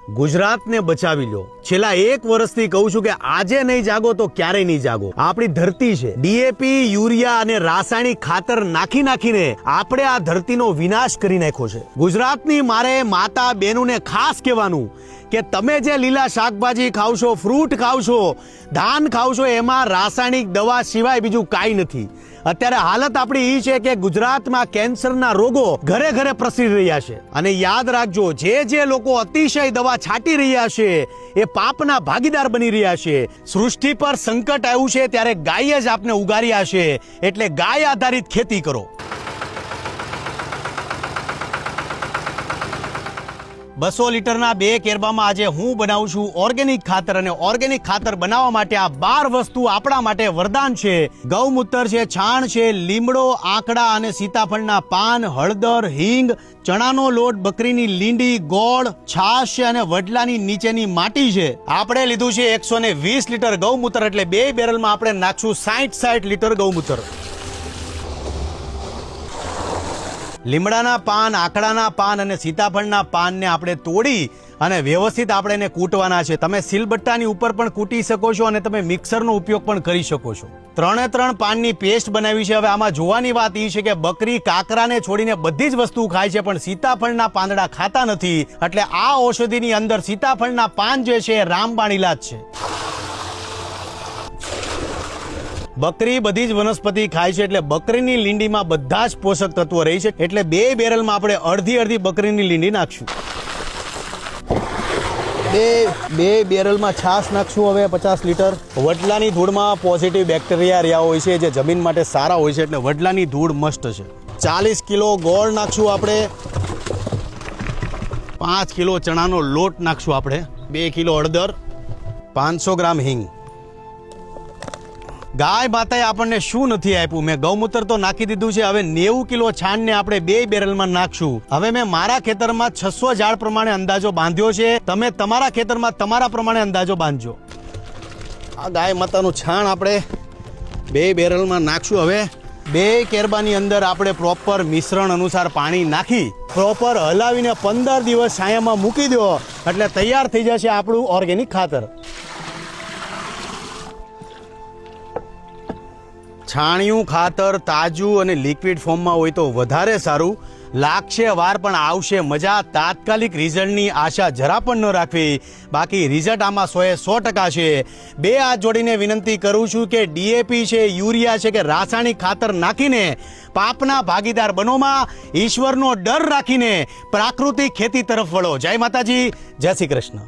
ગુજરાતને બચાવી લો। છેલ્લા 1 વર્ષથી કહું છું કે આજે નહીં જાગો તો ક્યારેય નહીં જાગો। આપણી ધરતી છે, ડીએપી, યુરિયા અને રાસાયણિક ખાતર નાખીને આપણે આ ધરતીનો વિનાશ કરી નાખ્યો છે। ગુજરાતની મારે માતા બહેનોને ખાસ કહેવાનું કે તમે જે લીલા શાકભાજી ખાવ છો, ફ્રૂટ ખાવ છો, ધાન ખાવ છો, એમાં રાસાયણિક દવા સિવાય બીજું કાંઈ નથી। અત્યારે હાલત આપણી એ છે કે ગુજરાતમાં કેન્સરના રોગો ઘરે ઘરે પ્રસરી રહ્યા છે। અને યાદ રાખજો, જે લોકો અતિશય દવા છાંટી રહ્યા છે એ પાપના ભાગીદાર બની રહ્યા છે। સૃષ્ટિ પર સંકટ આવ્યું છે ત્યારે ગાય જ આપને ઉગાર્યા છે, એટલે ગાય આધારિત ખેતી કરો। 200 લીટરના 2 કેરબામાં આજે હું બનાવું છું ઓર્ગેનિક ખાતર, અને ઓર્ગેનિક ખાતર બનાવવા માટે આ 12 વસ્તુ આપણા માટે વરદાન છે। ગૌમૂત્ર છે, છાણ છે, લીમડો, આંકડા અને સીતાફળના પાન, હળદર, હિંગ, ચણાનો લોટ, બકરીની લીંડી, ગોળ, છાશ છે અને વડલાની નીચેની માટી છે। આપણે લીધું છે 120 લીટર ગૌમૂત્ર, એટલે 2 બેરલમાં આપણે નાખશું 60 લીટર ગૌમૂત્ર। લીમડાના પાન, આંકડાના પાન અને સીતાફળના પાનને આપણે તોડી અને વ્યવસ્થિત આપણે એને કૂટવાના છે। તમે સિલબટ્ટાની ઉપર પણ કૂટી શકો છો અને તમે મિક્સરનો ઉપયોગ પણ કરી શકો છો। 3 પાનની પેસ્ટ બનાવી છે। હવે આમાં જોવાની વાત એ છે કે બકરી કાકરાને છોડીને બધી જ વસ્તુ ખાય છે, પણ સીતાફળના પાંદડા ખાતા નથી, એટલે આ ઔષધિની અંદર સીતાફળના પાન જે છે એ રામબાણ ઇલાજ છે। બકરી બધી જ વનસ્પતિ ખાય છે, એટલે બકરીની લીંડીમાં બધા જ પોષક તત્વો રહી છે, એટલે 2 બેરલમાં આપણે અડધી બકરીની લીંડી નાખશું। બે બેરલમાં છાશ નાખશું હવે 50 લીટર। વડલાની ધૂળમાં પોઝિટિવ બેક્ટેરિયા રહ્યા હોય છે, જે જમીન માટે સારા હોય છે, એટલે વડલાની ધૂળ મસ્ત છે। 40 કિલો ગોળ નાખશું આપણે, 5 કિલો ચણાનો લોટ નાખશું આપણે, 2 કિલો હળદર, 500 ગ્રામ હિંગ। ગાય માતાએ આપણને શું નથી આપ્યું? મેં ગૌમૂત્ર તો નાખી દીધું છે। હવે 90 કિલો છાણને આપણે 2 બેરલમાં નાખશું। હવે મેં મારા ખેતરમાં 600 ઝાડ પ્રમાણે અંદાજો બાંધ્યો છે, તમે તમારા ખેતરમાં તમારા પ્રમાણે અંદાજો બાંધજો। આ ગાય માતાનું છાણ આપણે 2 બેરલમાં નાખશું। હવે 2 કેરબાની અંદર આપણે પ્રોપર મિશ્રણ અનુસાર પાણી નાખી પ્રોપર હલાવીને 15 દિવસ છાયામાં મૂકી દો, એટલે તૈયાર થઈ જશે આપણું ઓર્ગેનિક ખાતર। છાણિયું ખાતર તાજું અને લિક્વિડ ફોર્મમાં હોય તો વધારે સારું લાગશે। વાર પણ આવશે મજા। તાત્કાલિક રિઝલ્ટની આશા જરા પણ ન રાખવી, બાકી રિઝલ્ટ આમાં 100% છે। 2 હાથ જોડીને વિનંતી કરું છું કે ડીએપી છે, યુરિયા છે કે રાસાયણિક ખાતર નાખીને પાપના ભાગીદાર બનોમાં ઈશ્વરનો ડર રાખીને પ્રાકૃતિક ખેતી તરફ વળો। જય માતાજી, જય શ્રી કૃષ્ણ।